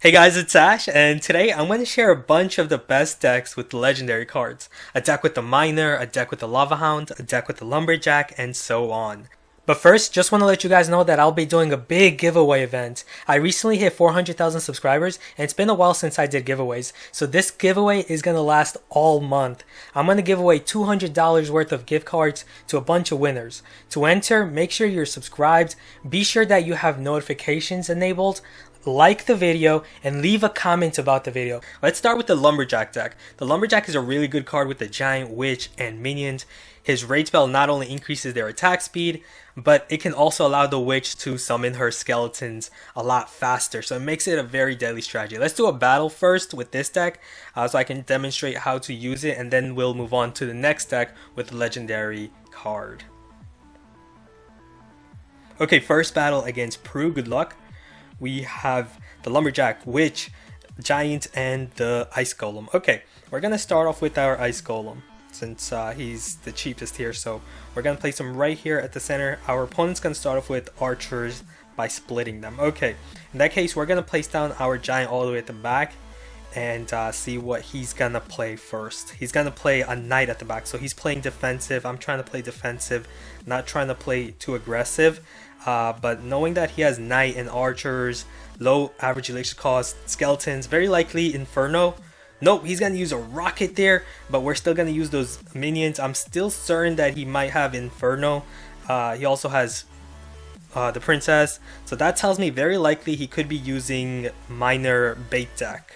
Hey guys, it's Ash, and today I'm going to share a bunch of the best decks with legendary cards. A deck with the Miner, a deck with the Lava Hound, a deck with the Lumberjack, and so on. But first, just want to let you guys know that I'll be doing a big giveaway event. I recently hit 400,000 subscribers, and it's been a while since I did giveaways, so this giveaway is going to last all month. I'm going to give away $200 worth of gift cards to a bunch of winners. To enter, make sure you're subscribed, be sure that you have notifications enabled, like the video, and leave a comment about the video. Let's start with the Lumberjack deck. The Lumberjack is a really good card with the Giant, Witch, and Minions. His raid spell not only increases their attack speed, but it can also allow the Witch to summon her skeletons a lot faster, so it makes it a very deadly strategy. Let's do a battle first with this deck, so I can demonstrate how to use it, and then we'll move on to the next deck with the legendary card. Okay, first battle against Prue, good luck. We have the Lumberjack, Witch, Giant, and the Ice Golem. Okay, we're going to start off with our Ice Golem since he's the cheapest here. So we're going to place him right here at the center. Our opponent's going to start off with archers by splitting them. Okay, in that case, we're going to place down our Giant all the way at the back and see what he's going to play first. He's going to play a Knight at the back. So he's playing defensive. I'm trying to play defensive, not trying to play too aggressive. But knowing that he has Knight and archers, low average elixir cost, skeletons, very likely Inferno. Nope, he's going to use a rocket there, but we're still going to use those minions. I'm still certain that he might have Inferno. He also has the Princess, so that tells me very likely he could be using Miner bait deck.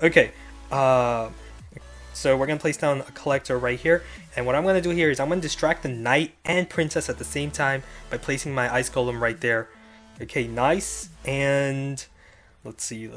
Okay, so we're going to place down a collector right here. And what I'm going to do here is I'm going to distract the Knight and Princess at the same time by placing my Ice Golem right there. Okay, nice. And let's see.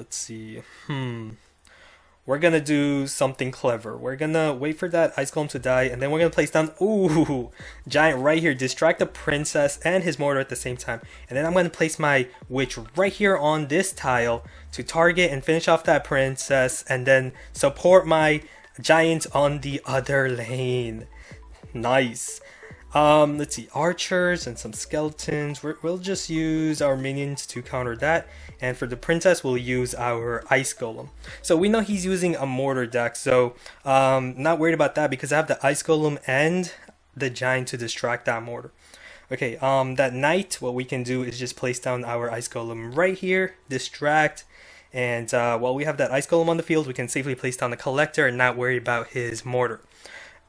We're going to do something clever. We're going to wait for that Ice Golem to die. And then we're going to place down, ooh, Giant right here. Distract the Princess and his mortar at the same time. And then I'm going to place my Witch right here on this tile to target and finish off that Princess. And then support my Giant on the other lane. Nice. Let's see, archers and some skeletons. We'll just use our minions to counter that, and for the Princess we'll use our Ice Golem. So we know he's using a mortar deck, so not worried about that because I have the Ice Golem and the Giant to distract that mortar. Okay, that Knight, what we can do is just place down our Ice Golem right here, distract. And while we have that Ice Golem on the field, we can safely place down the Collector and not worry about his mortar.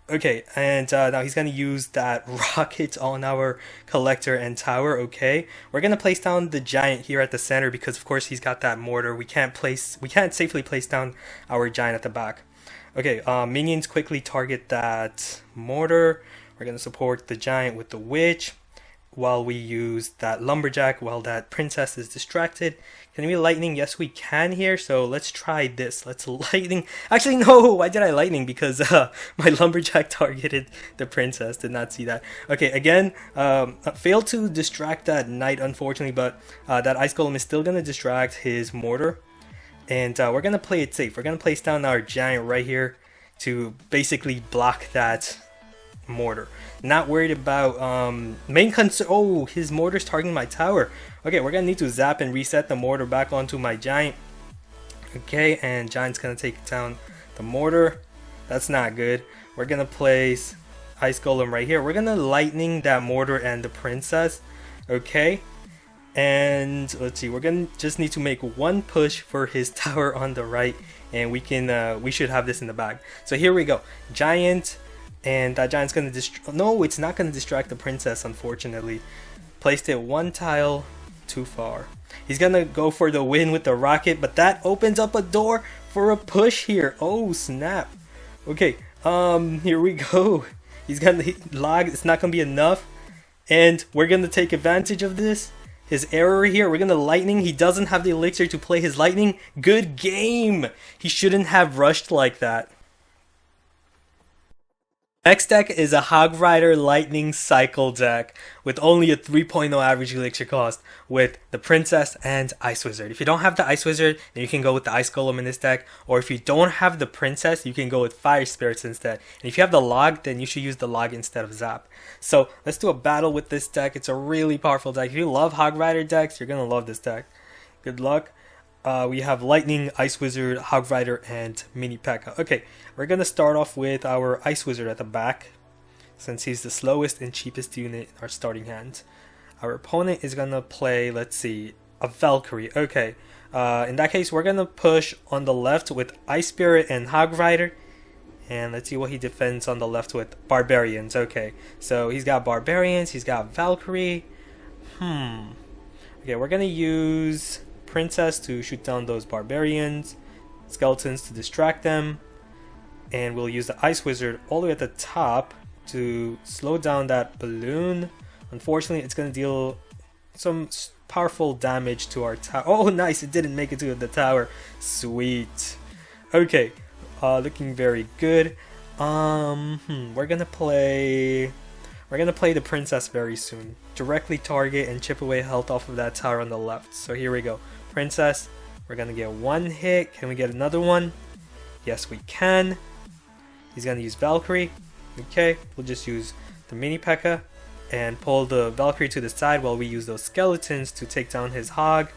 Okay, and now he's going to use that rocket on our Collector and Tower. Okay, we're going to place down the Giant here at the center because of course he's got that mortar. We can't safely place down our Giant at the back. Okay, minions quickly target that mortar. We're going to support the Giant with the Witch while we use that Lumberjack while that Princess is distracted. Can we lightning? Yes, we can here. So let's try this. Let's lightning. Actually, no. Why did I lightning? Because my Lumberjack targeted the Princess. Did not see that. Okay, again, failed to distract that Knight, unfortunately, but that Ice Golem is still going to distract his mortar. And we're going to play it safe. We're going to place down our Giant right here to basically block that mortar. Not worried about main concern. Oh, his mortar's targeting my tower. Okay, we're gonna need to zap and reset the mortar back onto my Giant. Okay, and Giant's gonna take down the mortar. That's not good. We're gonna place Ice Golem right here. We're gonna lightning that mortar and the Princess. Okay, and let's see, we're gonna just need to make one push for his tower on the right, and we should have this in the bag. So here we go, Giant. And that Giant's gonna no, it's not gonna distract the Princess, unfortunately. Placed it one tile too far. He's gonna go for the win with the rocket, but that opens up a door for a push here. Oh snap. Okay, here we go. He's gonna log, it's not gonna be enough. And we're gonna take advantage of this. His error here, we're gonna lightning. He doesn't have the elixir to play his lightning. Good game. He shouldn't have rushed like that. Next deck is a Hog Rider Lightning Cycle deck with only a 3.0 average elixir cost with the Princess and Ice Wizard. If you don't have the Ice Wizard, then you can go with the Ice Golem in this deck. Or if you don't have the Princess, you can go with Fire Spirits instead. And if you have the Log, then you should use the Log instead of Zap. So let's do a battle with this deck. It's a really powerful deck. If you love Hog Rider decks, you're going to love this deck. Good luck. We have Lightning, Ice Wizard, Hog Rider, and Mini P.E.K.K.A. Okay, we're gonna start off with our Ice Wizard at the back, since he's the slowest and cheapest unit in our starting hand. Our opponent is gonna play, let's see, a Valkyrie. Okay, in that case, we're gonna push on the left with Ice Spirit and Hog Rider. And let's see what he defends on the left with. Barbarians. Okay, so he's got Barbarians, he's got Valkyrie. Okay, we're gonna use Princess to shoot down those Barbarians, Skeletons to distract them, and we'll use the Ice Wizard all the way at the top to slow down that balloon. Unfortunately, it's gonna deal some powerful damage to our tower. Oh, nice! It didn't make it to the tower. Sweet. Okay, looking very good. We're gonna play the Princess very soon. Directly target and chip away health off of that tower on the left. So here we go. Princess, we're gonna get one hit. Can we get another one? Yes, we can. He's gonna use Valkyrie. Okay, we'll just use the Mini P.E.K.K.A. and pull the Valkyrie to the side while we use those skeletons to take down his hog.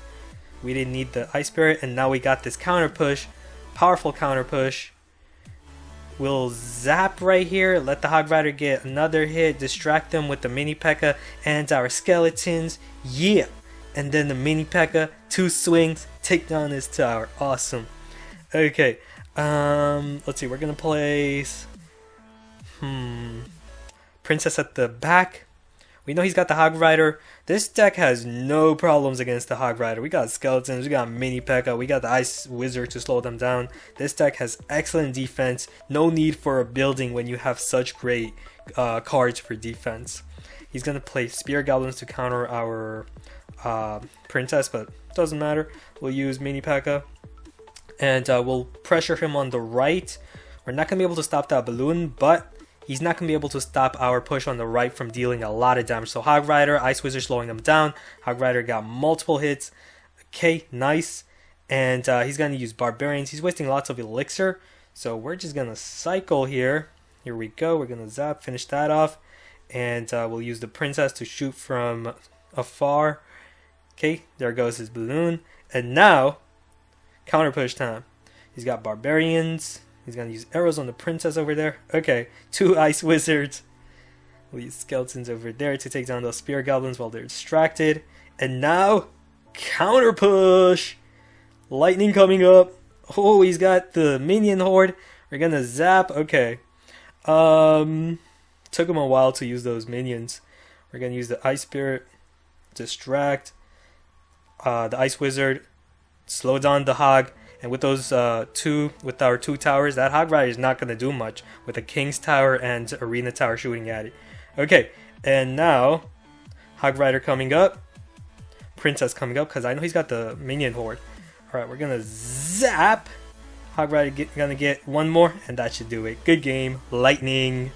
We didn't need the Ice Spirit, and now we got this counter push. Powerful counter push. We'll zap right here, let the Hog Rider get another hit, distract them with the Mini P.E.K.K.A. and our skeletons. Yeah! And then the Mini P.E.K.K.A. 2 swings, take down his tower. Awesome. Okay, let's see, we're gonna place Princess at the back. We know he's got the Hog Rider. This deck has no problems against the Hog Rider. We got skeletons, we got Mini P.E.K.K.A., we got the Ice Wizard to slow them down. This deck has excellent defense. No need for a building when you have such great cards for defense. He's going to play Spear Goblins to counter our Princess, but doesn't matter. We'll use Mini P.E.K.K.A. and we'll pressure him on the right. We're not going to be able to stop that balloon, but he's not going to be able to stop our push on the right from dealing a lot of damage. So Hog Rider, Ice Wizard slowing them down. Hog Rider got multiple hits. Okay, nice. And he's going to use Barbarians. He's wasting lots of elixir. So we're just going to cycle here. Here we go. We're going to zap, finish that off. And we'll use the Princess to shoot from afar. Okay, there goes his balloon. And now, counter push time. He's got Barbarians. He's going to use arrows on the Princess over there. Okay, 2 Ice Wizards. We'll use Skeletons over there to take down those Spear Goblins while they're distracted. And now, counter push. Lightning coming up. Oh, he's got the Minion Horde. We're going to zap. Okay. Took him a while to use those minions. We're going to use the Ice Spirit. Distract. The Ice Wizard. Slow down the Hog. And with those our 2 towers, that Hog Rider is not going to do much with a King's Tower and Arena Tower shooting at it. Okay, and now Hog Rider coming up, Princess coming up, because I know he's got the Minion Horde. Alright, we're going to zap. Hog Rider going to get one more, and that should do it. Good game. Lightning.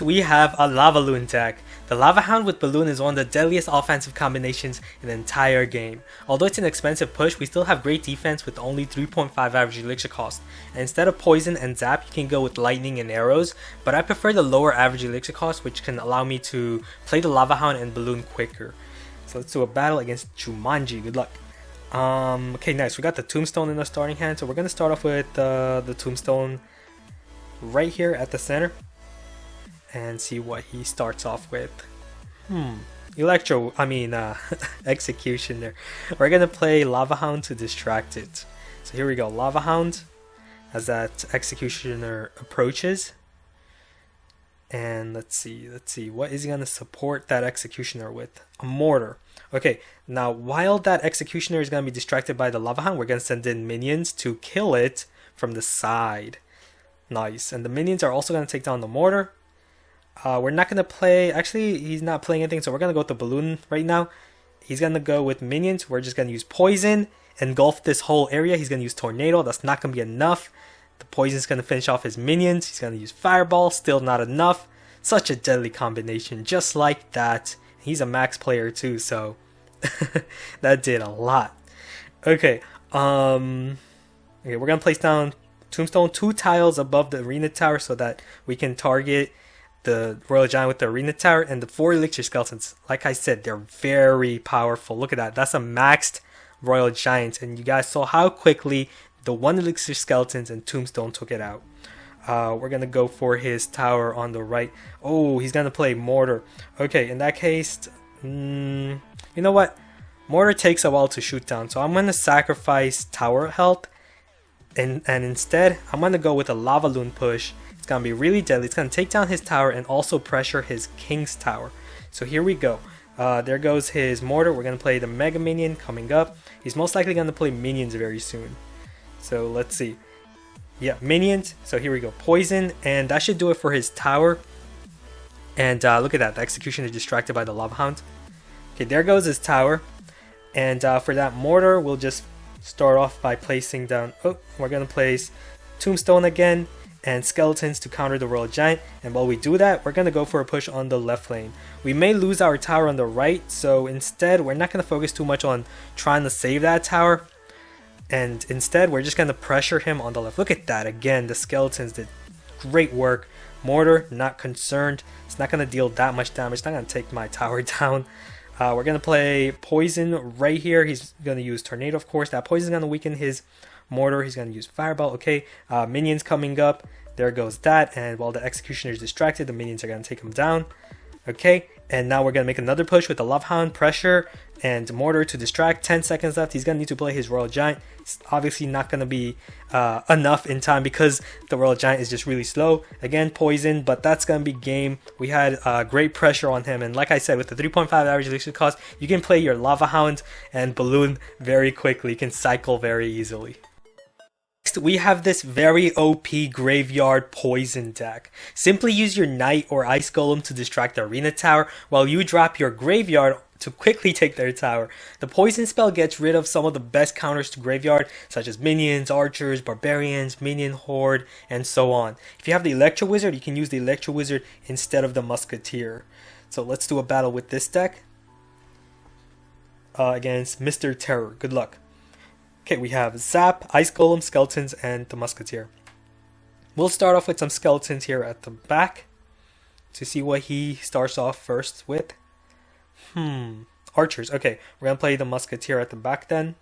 We have a Lavaloon deck. The Lava Hound with Balloon is one of the deadliest offensive combinations in the entire game. Although it's an expensive push, we still have great defense with only 3.5 average elixir cost. And instead of poison and zap, you can go with lightning and arrows, but I prefer the lower average elixir cost, which can allow me to play the Lava Hound and Balloon quicker. So let's do a battle against Jumanji. Good luck. Okay, nice. We got the Tombstone in the starting hand, so we're going to start off with the Tombstone right here at the center. And see what he starts off with. Executioner. We're gonna play Lava Hound to distract it. So here we go, Lava Hound as that Executioner approaches. And let's see, what is he gonna support that Executioner with? A mortar. Okay, now while that Executioner is gonna be distracted by the Lava Hound, we're gonna send in minions to kill it from the side. Nice. And the minions are also gonna take down the mortar. We're not going to play, actually he's not playing anything, so we're going to go with the balloon right now. He's going to go with minions. We're just going to use poison, engulf this whole area. He's going to use tornado. That's not going to be enough. The poison is going to finish off his minions. He's going to use fireball, still not enough. Such a deadly combination, just like that. He's a max player too, so that did a lot. Okay, we're going to place down Tombstone 2 tiles above the Arena Tower so that we can target the Royal Giant with the Arena Tower, and the 4 Elixir Skeletons. Like I said, they're very powerful. Look at that. That's a maxed Royal Giant, and you guys saw how quickly the 1 Elixir Skeletons and Tombstone took it out. We're gonna go for his tower on the right. Oh, he's gonna play Mortar. Okay, in that case, you know what? Mortar takes a while to shoot down, so I'm gonna sacrifice tower health, and instead I'm gonna go with a Lavaloon push. It's gonna be really deadly. It's gonna take down his tower and also pressure his King's tower. So here we go. There goes his Mortar. We're gonna play the Mega Minion coming up. He's most likely gonna play Minions very soon. So let's see. Yeah, Minions. So here we go. Poison, and that should do it for his tower. And look at that. The execution is distracted by the Lava Hound. Okay, there goes his tower. And for that Mortar, we'll just start off by placing down. Oh, we're gonna place Tombstone again and Skeletons to counter the Royal Giant. And while we do that, we're gonna go for a push on the left lane. We may lose our tower on the right, so instead we're not gonna focus too much on trying to save that tower. And instead, we're just gonna pressure him on the left. Look at that again. The Skeletons did great work. Mortar, not concerned. It's not gonna deal that much damage. It's not gonna take my tower down. We're gonna play Poison right here. He's gonna use Tornado, of course. That Poison is gonna weaken his Mortar. He's gonna use Fireball. Okay, Minions coming up. There goes that. And while the Executioner is distracted, the Minions are gonna take him down. Okay, and now we're gonna make another push with the Lava Hound, pressure, and Mortar to distract. 10 seconds left. He's gonna need to play his Royal Giant. It's obviously not gonna be enough in time because the Royal Giant is just really slow. Again, Poison, but that's gonna be game. We had great pressure on him, and like I said, with the 3.5 average elixir cost, you can play your Lava Hound and Balloon very quickly. You can cycle very easily. Next, we have this very OP Graveyard Poison deck. Simply use your Knight or Ice Golem to distract the Arena Tower while you drop your Graveyard to quickly take their tower. The Poison spell gets rid of some of the best counters to Graveyard, such as Minions, Archers, Barbarians, Minion Horde, and so on. If you have the Electro Wizard, you can use the Electro Wizard instead of the Musketeer. So let's do a battle with this deck against Mr. Terror. Good luck. Okay, we have Zap, Ice Golem, Skeletons, and the Musketeer. We'll start off with some Skeletons here at the back to see what he starts off first with. Archers. Okay, we're gonna play the Musketeer at the back then.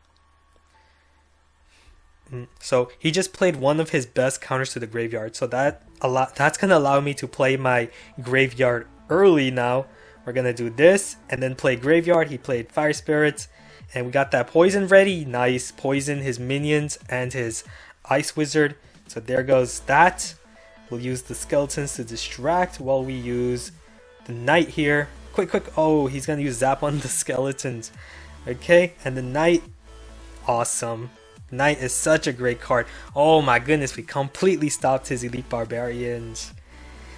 So he just played one of his best counters to the Graveyard, so that's gonna allow me to play my Graveyard early now. We're gonna do this and then play Graveyard. He played Fire Spirits, and we got that Poison ready. Nice. Poison his Minions and his Ice Wizard. So there goes that. We'll use the Skeletons to distract while we use the Knight here. Quick. Oh, he's gonna use Zap on the Skeletons. Okay, and the Knight. Awesome. Knight is such a great card. Oh my goodness, we completely stopped his Elite Barbarians.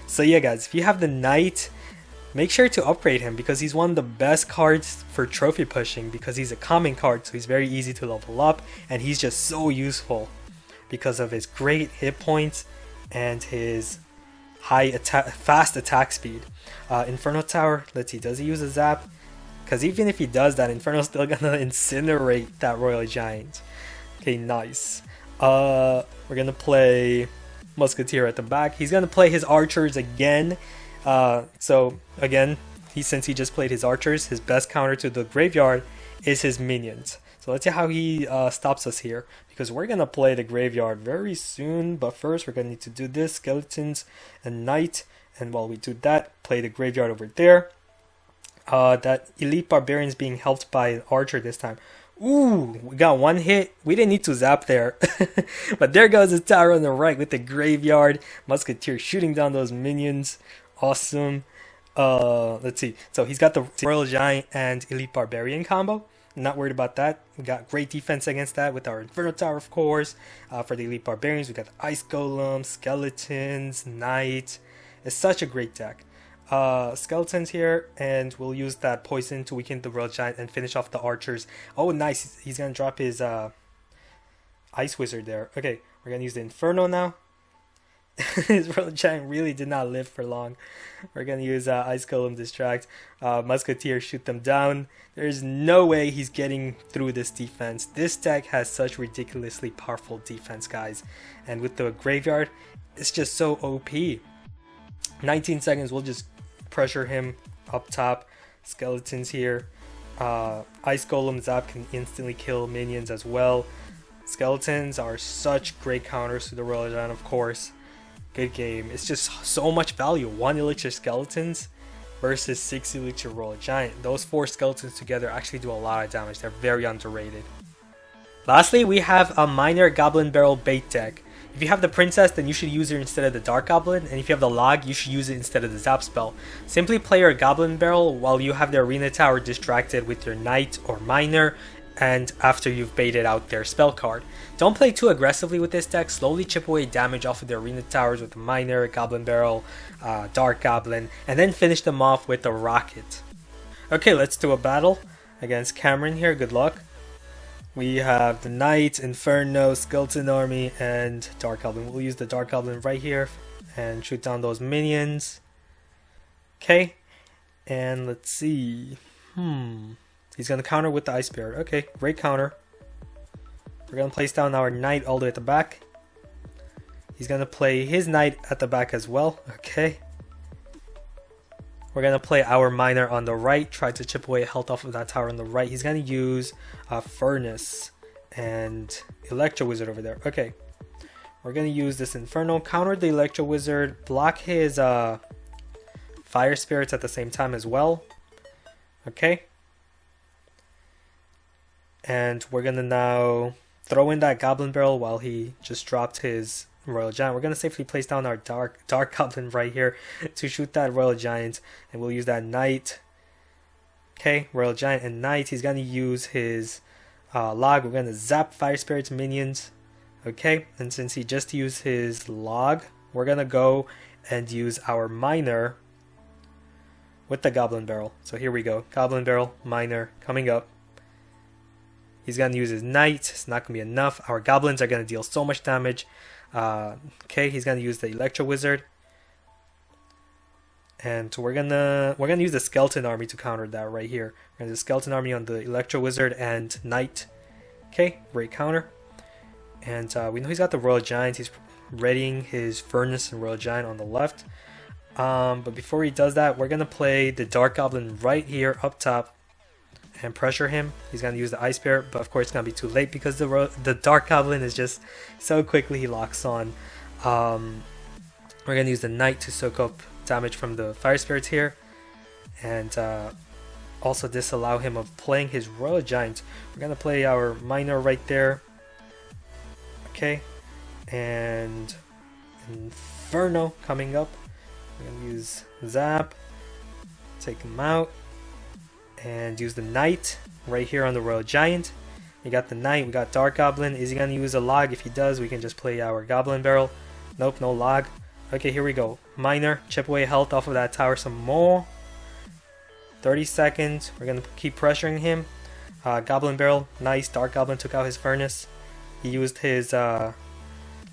So yeah guys, if you have the Knight, make sure to upgrade him because he's one of the best cards for trophy pushing because he's a common card, so he's very easy to level up, and he's just so useful because of his great hit points and his fast attack speed. Inferno Tower, let's see, does he use a Zap? Because even if he does that, Inferno's still gonna incinerate that Royal Giant. Okay, nice. We're gonna play Musketeer at the back. He's gonna play his Archers again. So again, since he just played his Archers, his best counter to the Graveyard is his Minions. So let's see how he stops us here, because we're gonna play the Graveyard very soon. But first, we're gonna need to do this: Skeletons and Knight. And while we do that, play the Graveyard over there. That Elite Barbarian is being helped by an Archer this time. Ooh, we got one hit. We didn't need to zap there. But there goes his tower on the right with the Graveyard. Musketeer shooting down those Minions. Awesome. Let's see. So he's got the Royal Giant and Elite Barbarian combo. Not worried about that. We got great defense against that with our Inferno Tower, of course. For the Elite Barbarians, we got the Ice Golem, Skeletons, Knight. It's such a great deck. Skeletons here, and we'll use that Poison to weaken the Royal Giant and finish off the Archers. Oh, nice. He's gonna drop his Ice Wizard there. Okay, we're gonna use the Inferno now. His Royal Giant really did not live for long. We're gonna use Ice Golem distract, Musketeer shoot them down. There's no way he's getting through this defense. This deck has such ridiculously powerful defense, guys. And with the Graveyard, it's just so OP. 19 seconds, we'll just pressure him up top. Skeletons here. Ice Golem Zap can instantly kill minions as well. Skeletons are such great counters to the Royal Giant, of course. Good game. It's just so much value. 1 elixir skeletons versus 6 elixir Royal Giant. Those 4 skeletons together actually do a lot of damage. They're very underrated. Lastly, we have a Miner Goblin Barrel bait deck. If you have the Princess, then you should use her instead of the Dark Goblin, and if you have the Log, you should use it instead of the Zap spell. Simply play your Goblin Barrel while you have the Arena Tower distracted with your Knight or Miner, and after you've baited out their spell card. Don't play too aggressively with this deck. Slowly chip away damage off of the Arena Towers with the Miner, Goblin Barrel, Dark Goblin, and then finish them off with the Rocket. Okay, let's do a battle against Cameron here. Good luck. We have the Knight, Inferno, Skeleton Army, and Dark Goblin. We'll use the Dark Goblin right here and shoot down those minions. Okay, and let's see. He's going to counter with the Ice Spirit. Okay, great counter. We're going to place down our Knight all the way at the back. He's going to play his Knight at the back as well. Okay. We're going to play our Miner on the right. Try to chip away health off of that tower on the right. He's going to use Furnace and Electro Wizard over there. Okay. We're going to use this Inferno. Counter the Electro Wizard. Block his Fire Spirits at the same time as well. Okay. And we're going to now throw in that Goblin Barrel while he just dropped his Royal Giant. We're going to safely place down our Dark Goblin right here to shoot that Royal Giant. And we'll use that Knight. Okay, Royal Giant and Knight. He's going to use his Log. We're going to zap Fire Spirits minions. Okay, and since he just used his Log, we're going to go and use our Miner with the Goblin Barrel. So here we go. Goblin Barrel, Miner coming up. He's going to use his Knight. It's not going to be enough. Our Goblins are going to deal so much damage. Okay, he's going to use the Electro Wizard. And we're gonna use the Skeleton Army to counter that right here. We're going to use the Skeleton Army on the Electro Wizard and Knight. Okay, great counter. And we know he's got the Royal Giant. He's readying his Furnace and Royal Giant on the left. But before he does that, we're going to play the Dark Goblin right here up top and pressure him. He's going to use the Ice Spirit, but of course it's going to be too late because the Dark Goblin is just so quickly he locks on. We're going to use the Knight to soak up damage from the Fire Spirits here, and also disallow him of playing his Royal Giant. We're going to play our Miner right there. Okay, and Inferno coming up. We're going to use Zap, take him out, and use the Knight right here on the Royal Giant. We got the Knight, we got Dark Goblin. Is he going to use a Log? If he does, we can just play our Goblin Barrel. Nope, no Log. Okay, here we go. Miner, chip away health off of that tower some more. 30 seconds. We're going to keep pressuring him. Goblin Barrel, nice. Dark Goblin took out his Furnace. He used his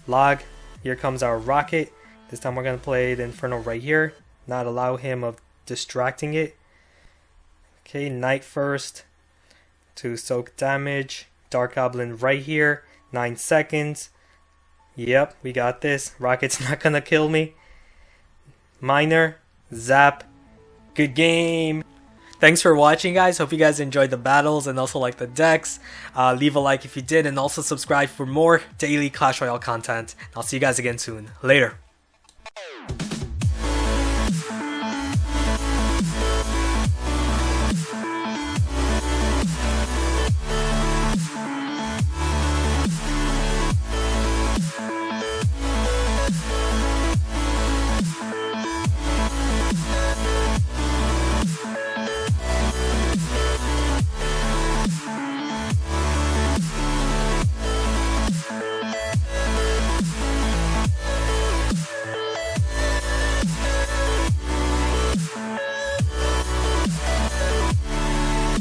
Log. Here comes our Rocket. This time we're going to play the Inferno right here. Not allow him of distracting it. Okay, Knight first to soak damage. Dark Goblin right here. 9 seconds. Yep, we got this. Rocket's not gonna kill me. Miner, Zap. Good game. Thanks for watching, guys. Hope you guys enjoyed the battles and also like the decks. Leave a like if you did, and also subscribe for more daily Clash Royale content. I'll see you guys again soon. Later.